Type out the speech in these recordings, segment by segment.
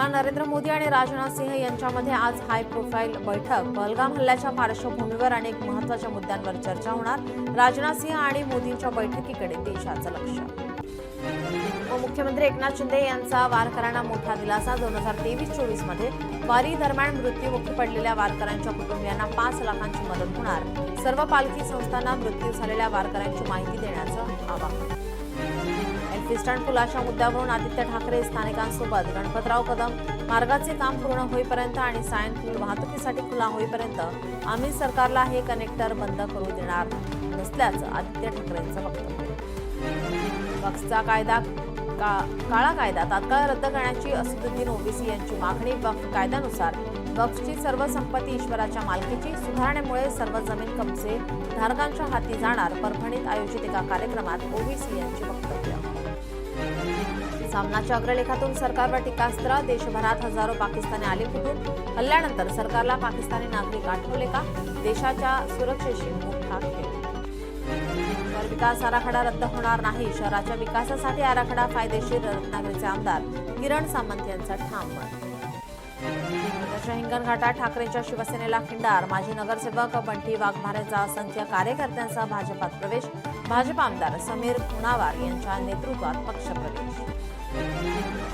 पंतप्रधान नरेंद्र मोदी आणि राजनाथ सिंह यांच्यामध्ये आज हाय प्रोफाईल बैठक। पहलगाम हल्ल्याच्या पार्श्वभूमीवर अनेक महत्त्वाच्या मुद्द्यांवर चर्चा होणार। राजनाथ सिंह आणि मोदींच्या बैठकीकडे देशाचं लक्ष। मुख्यमंत्री एकनाथ शिंदे यांचा वारकऱ्यांना मोठा दिलासा। 2023-24 मध्ये वारी दरम्यान मृत्युमुखी पडलेल्या वारकऱ्यांच्या कुटुंबियांना 5 लाखांची मदत होणार। सर्व पालखी संस्थांना मृत्यू झालेल्या वारकऱ्यांची माहिती देण्याचं आवाहन। एल्फिस्टन पुलाच्या मुद्द्यावरून आदित्य ठाकरे स्थानिकांसोबत गणपतराव कदम मार्गाचे काम पूर्ण होईपर्यंत आणि सायन पूल वाहतुकीसाठी खुला होईपर्यंत आम्ही सरकारला हे कनेक्टर बंद करू देणार नसल्याचं आदित्य ठाकरेंचं वक्तव्य। वक्फचा कायदा काळा कायदा तात्काळ रद्द करण्याची असदुद्दीन ओवेसी यांची मागणी। वक्फ कायद्यानुसार वक्फची सर्व संपत्ती ईश्वराच्या मालकीची। सुधारणेमुळे सर्व जमीन कब्जे धारकांच्या हाती जाणार। परभणीत आयोजित एका कार्यक्रमात ओवेसी यांचे वक्तव्य। सामनाच्या अग्रलेखातून सरकारवर टीकास्त्र। देशभरात हजारो पाकिस्तानी आले कुठून? हल्ल्यानंतर सरकारला पाकिस्तानी नागरिक आठवले का? देशाच्या सुरक्षेशी मोठा खेळ। शहर विकास आराखडा रद्द होणार नाही। शहराच्या विकासासाठी आराखडा फायदेशीर। रत्नागिरीचे आमदार किरण सामंत यांचा ठाम मत। हिंगणघाटात ठाकरेंच्या शिवसेनेला खिंडार। माजी नगरसेवक बंटी वाघमारेंचा असंख्य कार्यकर्त्यांचा भाजपात प्रवेश। भाजप आमदार समीर खुणावार यांच्या नेतृत्वात पक्षप्रवेश।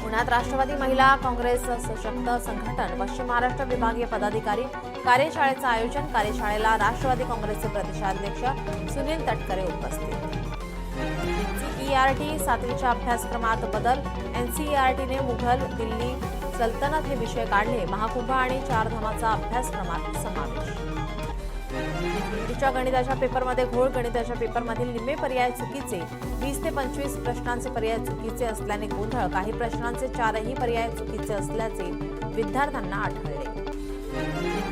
पुण्यात राष्ट्रवादी महिला काँग्रेस सशक्त संघटन पश्चिम महाराष्ट्र विभागीय पदाधिकारी कार्यशाळेचं आयोजन। कार्यशाळेला राष्ट्रवादी काँग्रेसचे प्रदेशाध्यक्ष सुनील तटकरे उपस्थित। सीईआरटी 7वीच्या अभ्यासक्रमात बदल। एनसीईआरटीने मुघल दिल्ली सल्तनत हे विषय काढले। महाकुंभ आणि चारधामाचा अभ्यासक्रमात समावेश। गणिताच्या पेपरमध्ये घोळ। गणिताच्या पेपरमधील निम्मे पर्याय चुकीचे। 20 ते 25 प्रश्नांचे पर्याय चुकीचे असल्याने गोंधळ। काही प्रश्नांचे 4ही पर्याय चुकीचे असल्याचे विद्यार्थ्यांना आढळले।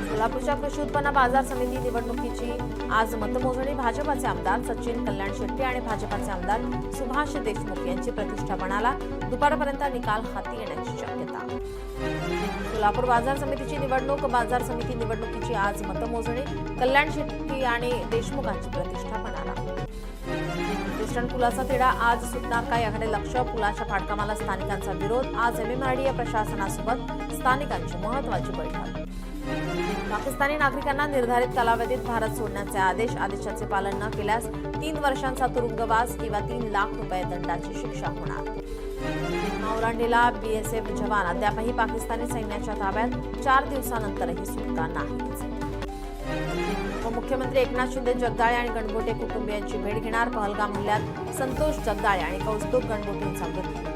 सोलापूरच्या कृषी उत्पन्न बाजार समिती निवडणुकीची आज मतमोजणी। भाजपाचे आमदार सचिन कल्याण शेट्टी आणि भाजपाचे आमदार सुभाष देशमुख यांची प्रतिष्ठा पणाला। दुपारपर्यंत निकाल हाती येण्याची शक्यता। सोलापूर बाजार समितीची निवडणूक। बाजार समिती निवडणुकीची आज मतमोजणी। कल्याण शेट्टी आणि देशमुखांची प्रतिष्ठा पणाला। एल्फिस्टन पुलाचा तिढा आज सुटणार का याकडे लक्ष। पुलाच्या फाटकामाला स्थानिकांचा विरोध। आज एमएमआरडीए प्रशासनासोबत स्थानिकांची महत्त्वाची बैठक। पाकिस्तानी नागरिकांना निर्धारित कालावधीत भारत सोडण्याचे आदेश। आदेशाचे पालन न केल्यास 3 वर्षांचा तुरुंगवास किंवा 3 लाख रुपये दंडाची शिक्षा होणार। ओलांडलेला बीएसएफ जवान अद्यापही पाकिस्तानी सैन्याच्या ताब्यात। 4 दिवसानंतरही सुटका नाही। मुख्यमंत्री एकनाथ शिंदे जगदाळे आणि गणगोटे कुटुंबियांची भेट घेणार। पहलगाम हल्ल्यात संतोष जगदाळे आणि कौस्तुभ गणगोटेंचा मृत्यू।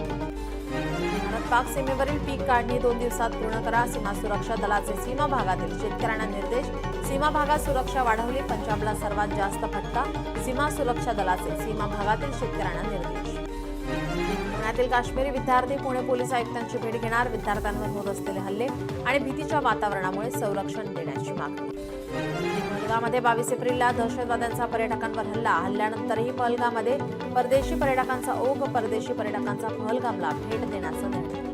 भारत-पाक सीमेवरील पीक काढणी 2 दिवसात पूर्ण करा। सीमा सुरक्षा दलाचे सीमा भागातील शेतकऱ्यांना निर्देश। सीमा भागात सुरक्षा वाढवली। पंजाबला सर्वात जास्त फटका। सीमा सुरक्षा दलाचे सीमा भागातील शेतकऱ्यांना निर्देश। पुण्यातील काश्मीरी विद्यार्थी पुणे पोलीस आयुक्तांची भेट घेणार। विद्यार्थ्यांवर होत असलेले हल्ले आणि भीतीच्या वातावरणामुळे संरक्षण देण्याची मागणी। पहलगाममध्ये 22 एप्रिलला दहशतवाद्यांचा पर्यटकांवर हल्ला। हल्ल्यानंतरही पहलगाममध्ये परदेशी पर्यटकांचा ओघ। परदेशी पर्यटकांचा पहलगामला भेट देण्याचा निर्णय।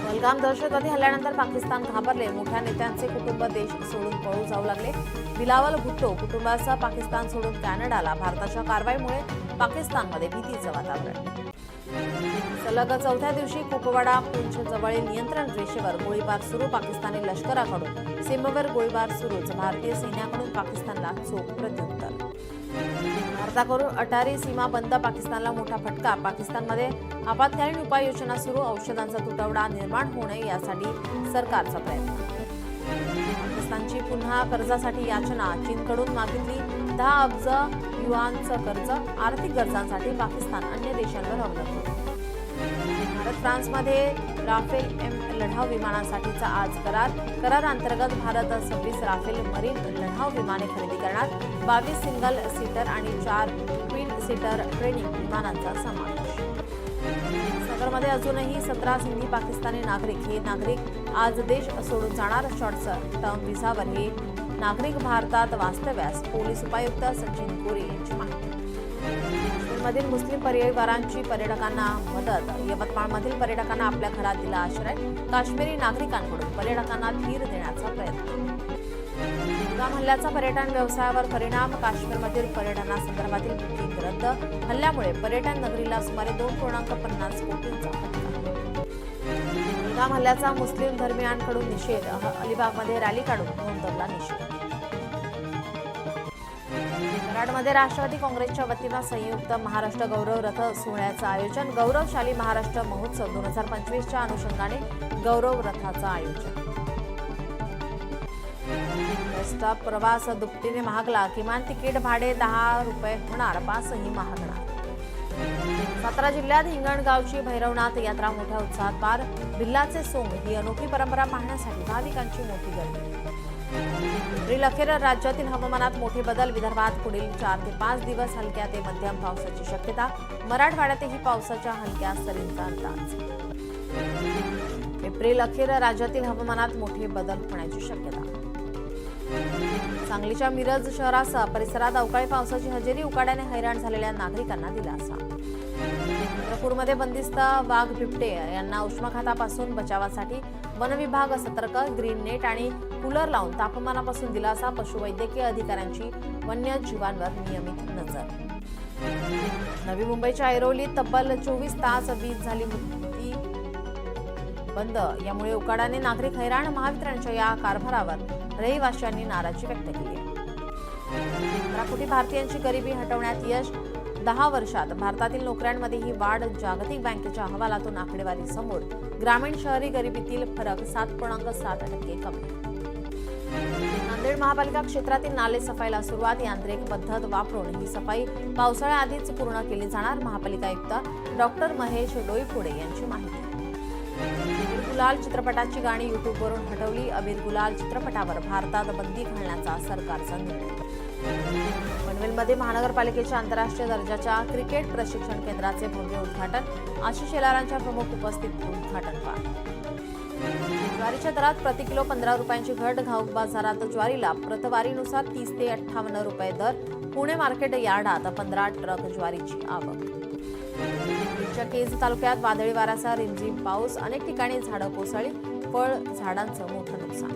पहलगाम दहशतवादी हल्ल्यानंतर पाकिस्तान घाबरले। मोठ्या नेत्यांचे कुटुंब देश सोडून पळून जाऊ लागले। बिलावल भुट्टो कुटुंबासह पाकिस्तान सोडून कॅनडाला। भारताच्या कारवाईमुळे पाकिस्तानमध्ये भीतीचं वातावरण। सलग 4थ्या दिवशी कुपवाडा पूंछ जवळील नियंत्रण रेषेवर गोळीबार सुरू। पाकिस्तानी लष्कराकडून सीमेवर गोळीबार सुरूच। भारतीय सैन्याकडून पाकिस्तानला चोख प्रत्युत्तर। भारताकडून अटारी सीमा बंद। पाकिस्तानला मोठा फटका। पाकिस्तानमध्ये आपत्कालीन उपाययोजना सुरू। औषधांचा तुटवडा निर्माण होऊ नये यासाठी सरकारचा प्रयत्न। पाकिस्तानची पुन्हा कर्जासाठी याचना। चीनकडून मागितली 10 अब्ज युआनचं कर्ज। आर्थिक गरजांसाठी पाकिस्तान अन्य देशांवर अवलंबून। भारत फ्रान्समध्ये राफेल एम लढाऊ विमानांसाठीचा आज करार। करारांतर्गत भारत 26 राफेल मरीन लढाऊ विमाने खरेदी करणार। 22 सिंगल सीटर आणि 4 ट्विन सीटर ट्रेनिंग विमानांचा समावेश। नगरमध्ये अजूनही 17 सिंधी पाकिस्तानी नागरिक। हे नागरिक आज देश सोडून जाणार। शॉर्ट टर्म व्हिसावर हे नागरिक भारतात वास्तव्यास। पोलीस उपायुक्त सचिन गोरे यांची माहिती। मधील मुस्लिम परिवारांची पर्यटकांना मदत। यवतमाळमधील पर्यटकांना आपल्या घरात दिला आश्रय। काश्मीरी नागरिकांकडून पर्यटकांना धीर देण्याचा प्रयत्न। पहलगाम हल्ल्याचा पर्यटन व्यवसायावर परिणाम। काश्मीरमधील पर्यटनासंदर्भातील बुकिंग रद्द। हल्ल्यामुळे पर्यटन नगरीला सुमारे 2.50 कोटींचा फटका। पहलगाम हल्ल्याचा मुस्लिम धर्मीयांकडून निषेध, अलिबागमध्ये रॅली काढून नोंदवला निषेध. कराडमध्ये राष्ट्रवादी काँग्रेसच्या वतीनं संयुक्त महाराष्ट्र गौरव रथ सोहळ्याचं आयोजन. गौरवशाली महाराष्ट्र महोत्सव 2025च्या अनुषंगाने गौरव रथाचं आयोजन. बेस्ट प्रवास दुपटीने महागला, किमान तिकीट भाडे 10 रुपये होणार, पासही महागणार. सातारा जिल्ह्यात हिंगणगावची भैरवनाथ यात्रा मोठ्या उत्साहात पार. भिल्लाचे सोंग ही अनोखी परंपरा पाहण्यासाठी भाविकांची मोठी गर्दी. एप्रिल अखेर राज्यातील हवामानात मोठे बदल. विदर्भात पुढील 4 ते 5 दिवस हलक्या ते मध्यम पावसाची शक्यता. मराठवाड्यातही पावसाच्या हलक्या सरींचा अंदाज. एप्रिल अखेर राज्यातील हवामानात मोठे बदल होण्याची शक्यता. सांगलीच्या मिरज शहरासह परिसरात अवकाळी पावसाची हजेरी. उकाड्याने हैराण झालेल्या नागरिकांना दिलासा. चंद्रपूरमध्ये बंदिस्त वाघ बिबटे यांना उष्माघातापासून बचावासाठी वन विभाग सतर्क. ग्रीन नेट आणि कूलर लावून तापमानापासून दिलासा. पशुवैद्यकीय अधिकाऱ्यांची वन्यजीवांवर नियमित नजर. नवी मुंबईच्या ऐरोलीत तब्बल 24 तास वीज झाली बंद. यामुळे उकाड्याने नागरिक हैराण. महावितरणच्या या कारभारावर रहिवाशांनी नाराजी व्यक्त केली. 11 कोटी भारतीयांची गरिबी हटवण्यात यश. 10 वर्षात भारतातील नोकऱ्यांमध्येही वाढ. जागतिक बँकेच्या अहवालातून आकडेवारी समोर. ग्रामीण शहरी गरिबीतील फरक 7.7% कमी. नांदेड महापालिका क्षेत्रातील नाले सफाईला सुरुवात. यांत्रिक पद्धत वापरून ही सफाई पावसाळ्याआधीच पूर्ण केली जाणार. महापालिका आयुक्त डॉक्टर महेश डोईफोडे यांची माहिती. अबीर गुलाल चित्रपटाची गाणी युट्यूबवरून हटवली. अबीर गुलाल चित्रपटावर भारतात बंदी घालण्याचा सरकारचा निर्णय. पनवेलमध्ये महानगरपालिकेच्या आंतरराष्ट्रीय दर्जाच्या क्रिकेट प्रशिक्षण केंद्राचे भव्य उद्घाटन. आशिष शेलारांच्या प्रमुख उपस्थितीत उद्घाटन पार. ज्वारीच्या दरात प्रति किलो 15 रुपयांची घट. घाऊक बाजारात ज्वारीला प्रतवारीनुसार 30 ते 58 रुपये दर. पुणे मार्केट यार्डात 15 ट्रक ज्वारीची आवक. केज तालुक्यात वादळी वाऱ्याचा रिमझिम पाऊस. अनेक ठिकाणी झाडं कोसळली. फळ झाडांचं मोठं नुकसान.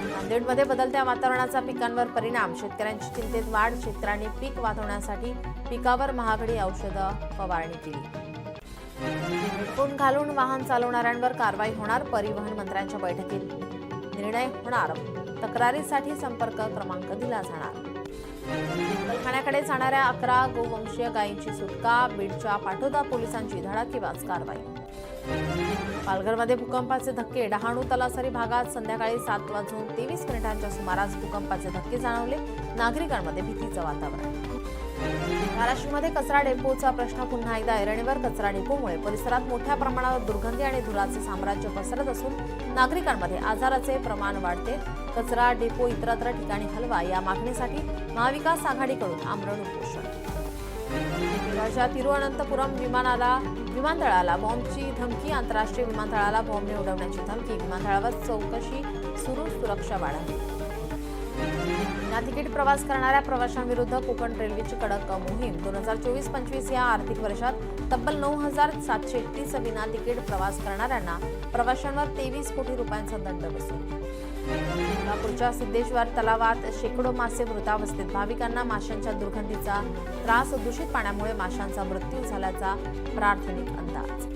नांदेडमध्ये बदलत्या वातावरणाचा पिकांवर परिणाम. शेतकऱ्यांची चिंतेत वाढ. शेतकऱ्यांनी पीक वाचवण्यासाठी पिकावर महागडी औषधं फवारणी केली. हेडफोन घालून वाहन चालवणाऱ्यांवर कारवाई होणार. परिवहन मंत्र्यांच्या बैठकीत निर्णय होणार. तक्रारीसाठी संपर्क क्रमांक दिला जाणार. कारखान्याकडे जाणाऱ्या 11 गोवंशीय गायींची सुटका. बीडच्या पाटोदा पोलिसांची धडाकेबाज कारवाई. पालघरमध्ये भूकंपाचे धक्के. डहाणू तलासरी भागात संध्याकाळी 7:23 सुमारास भूकंपाचे धक्के जाणवले. नागरिकांमध्ये भीतीचं वातावरण. धाराशिवमध्ये कचरा डेपोचा प्रश्न पुन्हा एकदा ऐरणीवर. कचरा डेपोमुळे परिसरात मोठ्या प्रमाणावर दुर्गंधी आणि धुराचे साम्राज्य पसरत असून नागरिकांमध्ये आजाराचे प्रमाण वाढते. कचरा डेपो इतरत्र ठिकाणी हलवा या मागणीसाठी महाविकास आघाडीकडून आमरण उपोषण. केरळच्या तिरुअनंतपुरम विमानतळाला बॉम्बची धमकी. आंतरराष्ट्रीय विमानतळाला बॉम्बने उडवण्याची धमकी. विमानतळावर चौकशी सुरू. सुरक्षा वाढवली. विना तिकीट प्रवास करणाऱ्या प्रवाशांविरुद्ध कोकण रेल्वेची कडक मोहीम. 2024-25 या आर्थिक वर्षात तब्बल 9,731 विना तिकीट प्रवास करणाऱ्यांना प्रवाशांवर 23 कोटी रुपयांचा दंड बसवला. कोल्हापूरच्या सिद्धेश्वर तलावात शेकडो मासे मृतावस्थेत. भाविकांना माशांच्या दुर्गंधीचा त्रास. दूषित पाण्यामुळे माशांचा मृत्यू झाल्याचा प्राथमिक अंदाज.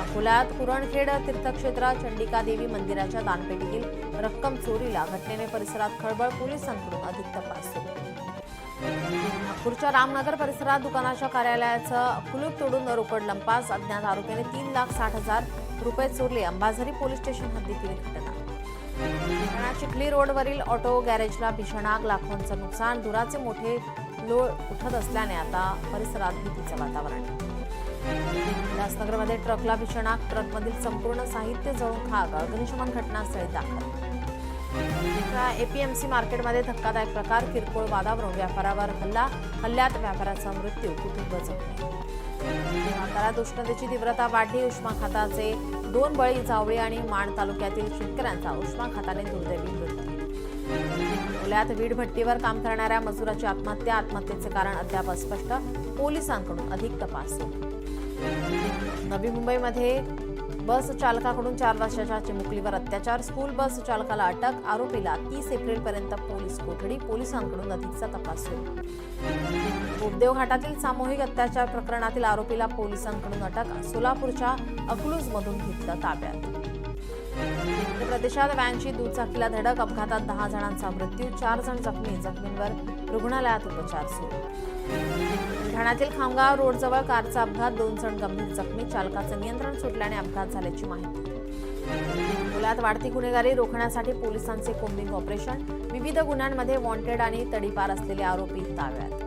अकोल्यात कुरणखेड तीर्थक्षेत्र चंडिका देवी मंदिराच्या दानपेटीतील रक्कम चोरीला. घटनेने परिसरात खळबळ. पोलिसांकडून अधिक तपास सुरू. नागपूरच्या रामनगर परिसरात दुकानाच्या कार्यालयाचं कुलूप तोडून रोकड लंपास. अज्ञात आरोपीने 3,60,000 रुपये चोरले. अंबाझरी पोलीस स्टेशन हद्दीतील घटना. चिखली रोडवरील ऑटो गॅरेजला भीषण आग. लाखोंचं नुकसान. धुराचे मोठे लोळ उठत असल्याने आता परिसरात भीतीचं वातावरण. उल्हासनगरमध्ये ट्रकला भीषण आग. ट्रकमधील संपूर्ण साहित्य जळून खाक. अग्निशमन घटनास्थळी दाखल. एपीएमसी मार्केटमध्ये धक्कादायक प्रकार. किरकोळ वादावरून व्यापाऱ्यावर हल्ला. हल्ल्यात व्यापाऱ्याचा मृत्यू. कुटुंब जखमी. साताऱ्यात उष्णतेची तीव्रता वाढली. उष्माघाताचे 2 बळी. जावळी आणि माण तालुक्यातील शेतकऱ्यांचा उष्माघाताने दुर्दैवी मृत्यू. पुण्यात वीट भट्टीवर काम करणाऱ्या मजुराची आत्महत्या. आत्महत्येचे कारण अद्याप अस्पष्ट. पोलिसांकडून अधिक तपास सुरू. नवी मुंबईमध्ये बस चालकाकडून 4 वर्षाच्या चिमुकलीवर अत्याचार. स्कूल बस चालकाला अटक. आरोपीला 30 एप्रिलपर्यंत पोलीस कोठडी. पोलिसांकडून अधिकचा तपास सुरू. बोपदेव घाटातील सामूहिक अत्याचार प्रकरणातील आरोपीला पोलिसांकडून अटक. सोलापूरच्या अकलूजमधून घेतलं ताब्यात. मध्य प्रदेशात व्हॅनची दुचाकीला धडक. अपघातात 10 जणांचा मृत्यू, 4 जण जखमी. जखमींवर रुग्णालयात उपचार सुरू. बुलढाण्यातील खामगाव रोडजवळ कारचा अपघात, 2 जण गंभीर जखमी. चालकाचं नियंत्रण सुटल्याने अपघात झाल्याची माहिती. अकोल्यात वाढती गुन्हेगारी रोखण्यासाठी पोलिसांचे कोम्बिंग ऑपरेशन. विविध गुन्ह्यांमध्ये वॉन्टेड आणि तडीपार असलेले आरोपी ताब्यात.